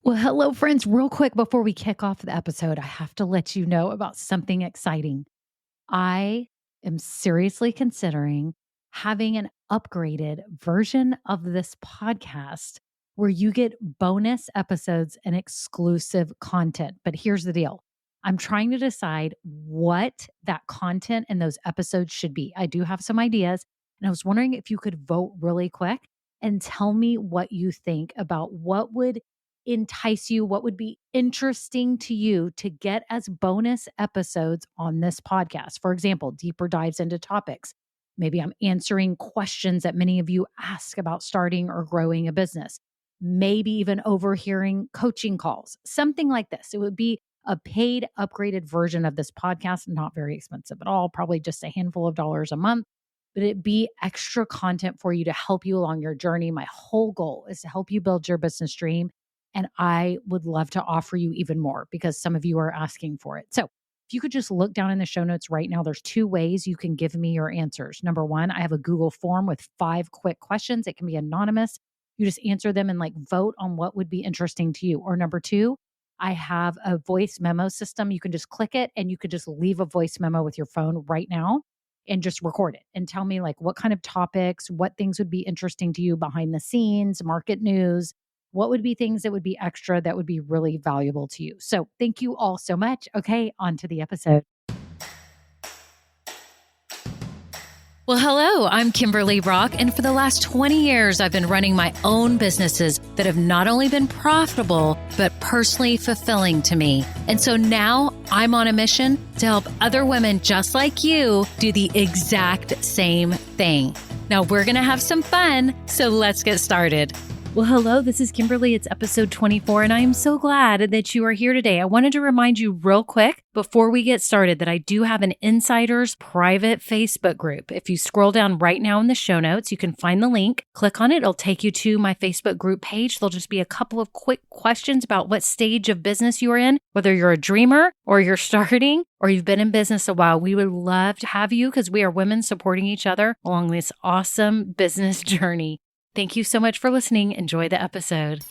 Well, hello, friends. Real quick before we kick off the episode, I have to let you know about something exciting. I am seriously considering having an upgraded version of this podcast where you get bonus episodes and exclusive content. But here's the deal, I'm trying to decide what that content and those episodes should be. I do have some ideas, and I was wondering if you could vote really quick and tell me what you think about what would entice you, what would be interesting to you to get as bonus episodes on this podcast. For example, deeper dives into topics. Maybe I'm answering questions that many of you ask about starting or growing a business. Maybe even overhearing coaching calls, something like this. It would be a paid, upgraded version of this podcast, not very expensive at all, probably just a handful of dollars a month, but it be extra content for you to help you along your journey. My whole goal is to help you build your business dream, and I would love to offer you even more because some of you are asking for it. So if you could just look down in the show notes right now, there's two ways you can give me your answers. Number one, I have a Google form with 5 quick questions. It can be anonymous. You just answer them and vote on what would be interesting to you. Or number two, I have a voice memo system. You can just click it and you could just leave a voice memo with your phone right now and just record it and tell me what kind of topics, what things would be interesting to you behind the scenes, market news, what would be things that would be extra that would be really valuable to you. So thank you all so much. Okay, on to the episode. Well, hello, I'm Kimberly Brock, and for the last 20 years, I've been running my own businesses that have not only been profitable, but personally fulfilling to me. And so now I'm on a mission to help other women just like you do the exact same thing. Now we're going to have some fun, so let's get started. Well, hello, this is Kimberly. It's episode 24, and I am so glad that you are here today. I wanted to remind you real quick before we get started that I do have an Insiders private Facebook group. If you scroll down right now in the show notes, you can find the link. Click on it. It'll take you to my Facebook group page. There'll just be a couple of quick questions about what stage of business you are in, whether you're a dreamer or you're starting or you've been in business a while. We would love to have you because we are women supporting each other along this awesome business journey. Thank you so much for listening. Enjoy the episode.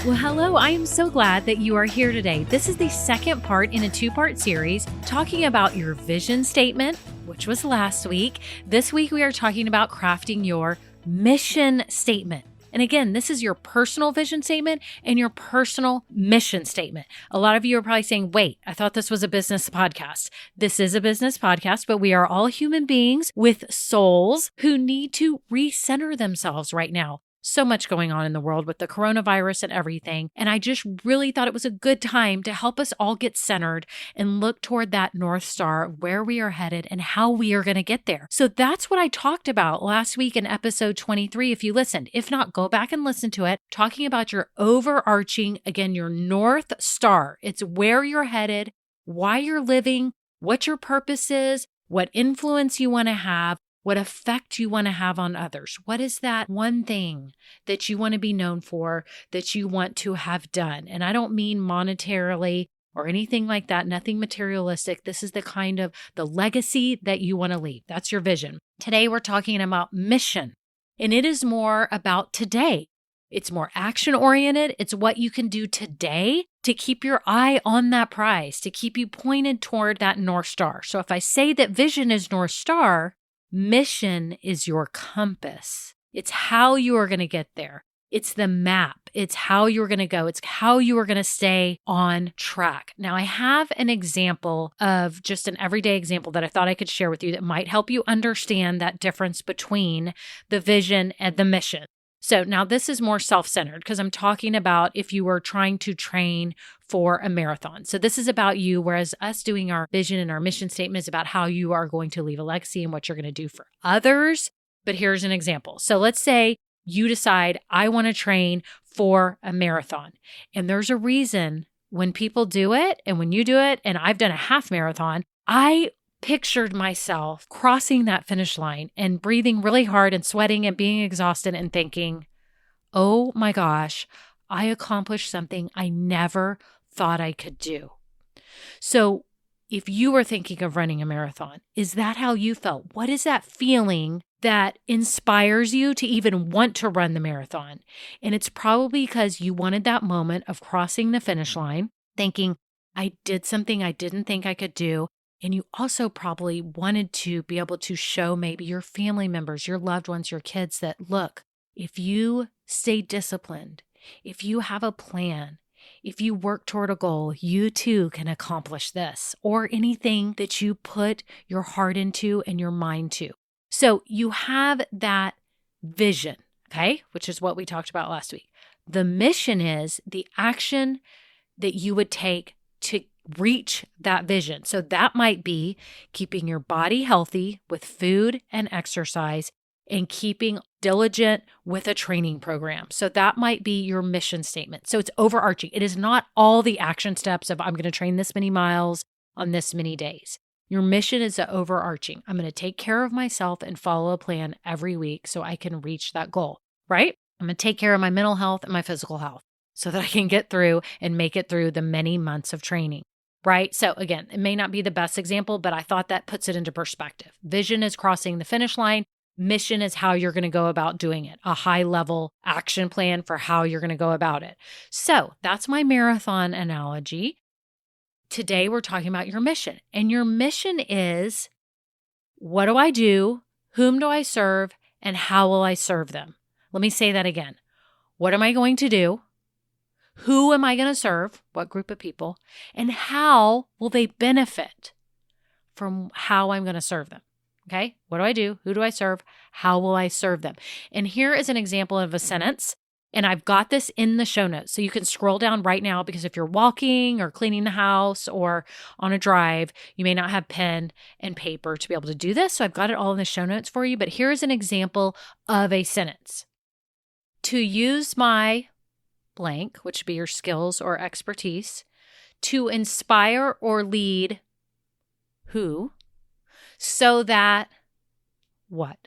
Well, hello. I am so glad that you are here today. This is the second part in a 2-part series talking about your vision statement, which was last week. This week, we are talking about crafting your mission statement. And again, this is your personal vision statement and your personal mission statement. A lot of you are probably saying, wait, I thought this was a business podcast. This is a business podcast, but we are all human beings with souls who need to recenter themselves right now. So much going on in the world with the coronavirus and everything. And I just really thought it was a good time to help us all get centered and look toward that North Star, where we are headed and how we are going to get there. So that's what I talked about last week in episode 23. If you listened, if not, go back and listen to it, talking about your overarching, again, your North Star. It's where you're headed, why you're living, what your purpose is, what influence you want to have, what effect you want to have on others. What is that one thing that you want to be known for, that you want to have done? And I don't mean monetarily or anything like that, nothing materialistic. This is the kind of the legacy that you want to leave. That's your vision. Today, we're talking about mission, and it is more about today. It's more action-oriented. It's what you can do today to keep your eye on that prize, to keep you pointed toward that North Star. So if I say that vision is North Star, mission is your compass. It's how you are going to get there. It's the map. It's how you're going to go. It's how you are going to stay on track. Now, I have an example of just an everyday example that I thought I could share with you that might help you understand that difference between the vision and the mission. So now this is more self-centered because I'm talking about if you were trying to train for a marathon. So this is about you, whereas us doing our vision and our mission statement is about how you are going to leave a legacy and what you're going to do for others. But here's an example. So let's say you decide, I want to train for a marathon. And there's a reason when people do it and when you do it, and I've done a half marathon, I pictured myself crossing that finish line and breathing really hard and sweating and being exhausted and thinking, oh my gosh, I accomplished something I never thought I could do. So if you were thinking of running a marathon, is that how you felt? What is that feeling that inspires you to even want to run the marathon? And it's probably because you wanted that moment of crossing the finish line, thinking, I did something I didn't think I could do. And you also probably wanted to be able to show maybe your family members, your loved ones, your kids that, look, if you stay disciplined, if you have a plan, if you work toward a goal, you too can accomplish this or anything that you put your heart into and your mind to. So you have that vision, okay, which is what we talked about last week. The mission is the action that you would take to reach that vision. So that might be keeping your body healthy with food and exercise and keeping diligent with a training program. So that might be your mission statement. So it's overarching. It is not all the action steps of I'm going to train this many miles on this many days. Your mission is the overarching. I'm going to take care of myself and follow a plan every week so I can reach that goal, right? I'm going to take care of my mental health and my physical health so that I can get through and make it through the many months of training, right? So again, it may not be the best example, but I thought that puts it into perspective. Vision is crossing the finish line. Mission is how you're going to go about doing it, a high-level action plan for how you're going to go about it. So that's my marathon analogy. Today, we're talking about your mission. And your mission is, what do I do? Whom do I serve? And how will I serve them? Let me say that again. What am I going to do? Who am I going to serve? What group of people? And how will they benefit from how I'm going to serve them? Okay, what do I do? Who do I serve? How will I serve them? And here is an example of a sentence. And I've got this in the show notes. So you can scroll down right now because if you're walking or cleaning the house or on a drive, you may not have pen and paper to be able to do this. So I've got it all in the show notes for you. But here's an example of a sentence. To use my blank, which would be your skills or expertise, to inspire or lead who? So that what?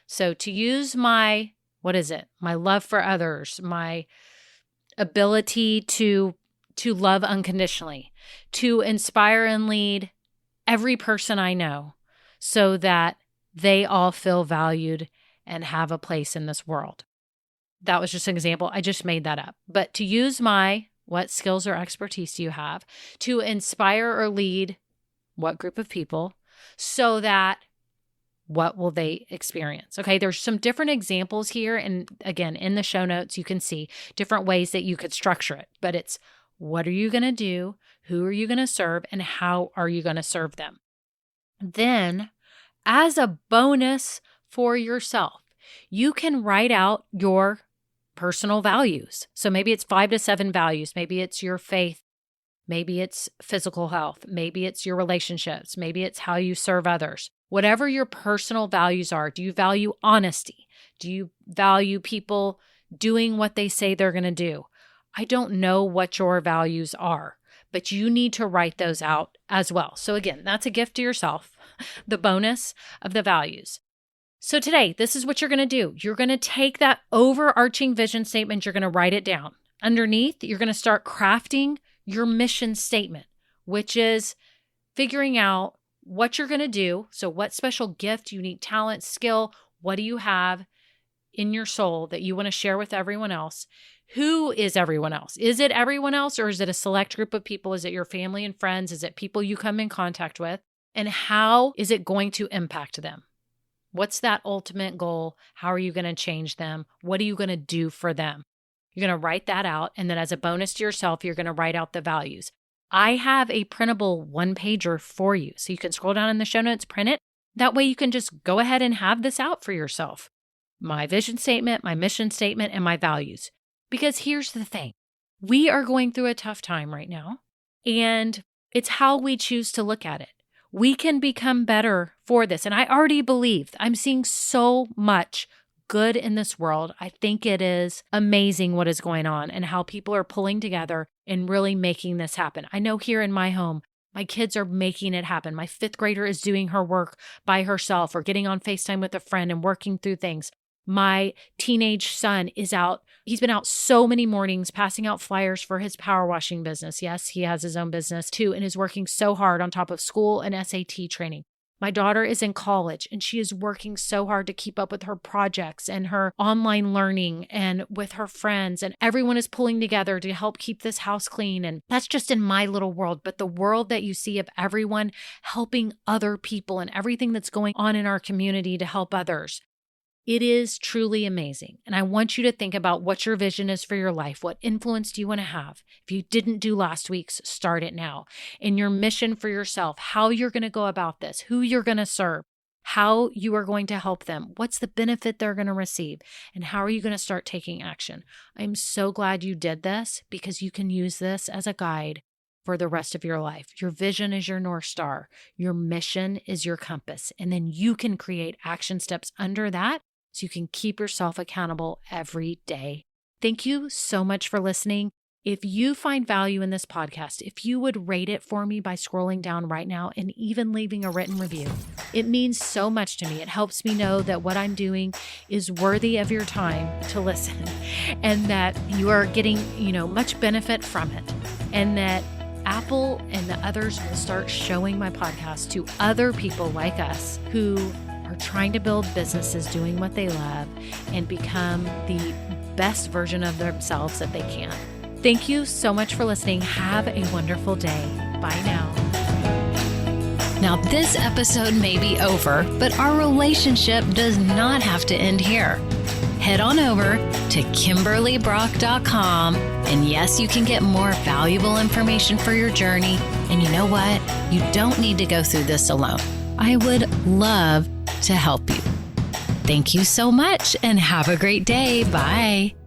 So to use my, what is it? My love for others, my ability to love unconditionally, to inspire and lead every person I know so that they all feel valued and have a place in this world. That was just an example. I just made that up. But to use my, what skills or expertise do you have to inspire or lead what group of people so that what will they experience? Okay, there's some different examples here. And again, in the show notes, you can see different ways that you could structure it. But it's what are you going to do? Who are you going to serve? And how are you going to serve them? Then, as a bonus for yourself, you can write out your personal values. So maybe it's 5 to 7 values. Maybe it's your faith. Maybe it's physical health. Maybe it's your relationships. Maybe it's how you serve others. Whatever your personal values are, do you value honesty? Do you value people doing what they say they're going to do? I don't know what your values are, but you need to write those out as well. So again, that's a gift to yourself, the bonus of the values. So today, this is what you're going to do. You're going to take that overarching vision statement, you're going to write it down. Underneath, you're going to start crafting your mission statement, which is figuring out what you're going to do. So what special gift, unique talent, skill, what do you have in your soul that you want to share with everyone else? Who is everyone else? Is it everyone else or is it a select group of people? Is it your family and friends? Is it people you come in contact with? And how is it going to impact them? What's that ultimate goal? How are you going to change them? What are you going to do for them? You're going to write that out. And then as a bonus to yourself, you're going to write out the values. I have a printable one-pager for you. So you can scroll down in the show notes, print it. That way you can just go ahead and have this out for yourself. My vision statement, my mission statement, and my values. Because here's the thing. We are going through a tough time right now. And it's how we choose to look at it. We can become better for this. And I already believe I'm seeing so much good in this world. I think it is amazing what is going on and how people are pulling together and really making this happen. I know here in my home, my kids are making it happen. My 5th grader is doing her work by herself or getting on FaceTime with a friend and working through things. My teenage son is out. He's been out so many mornings passing out flyers for his power washing business. Yes, he has his own business too and is working so hard on top of school and SAT training. My daughter is in college and she is working so hard to keep up with her projects and her online learning and with her friends, and everyone is pulling together to help keep this house clean. And that's just in my little world, but the world that you see of everyone helping other people and everything that's going on in our community to help others. It is truly amazing. And I want you to think about what your vision is for your life. What influence do you want to have? If you didn't do last week's, start it now. And your mission for yourself, how you're going to go about this, who you're going to serve, how you are going to help them, what's the benefit they're going to receive, and how are you going to start taking action. I'm so glad you did this because you can use this as a guide for the rest of your life. Your vision is your North Star. Your mission is your compass. And then you can create action steps under that so you can keep yourself accountable every day. Thank you so much for listening. If you find value in this podcast, if you would rate it for me by scrolling down right now and even leaving a written review, it means so much to me. It helps me know that what I'm doing is worthy of your time to listen and that you are getting, much benefit from it, and that Apple and the others will start showing my podcast to other people like us who are trying to build businesses doing what they love and become the best version of themselves that they can. Thank you so much for listening. Have a wonderful day. Bye now. Now, this episode may be over, but our relationship does not have to end here. Head on over to KimberlyBrock.com, and yes, you can get more valuable information for your journey. And you know what? You don't need to go through this alone. I would love to help you. Thank you so much and have a great day. Bye.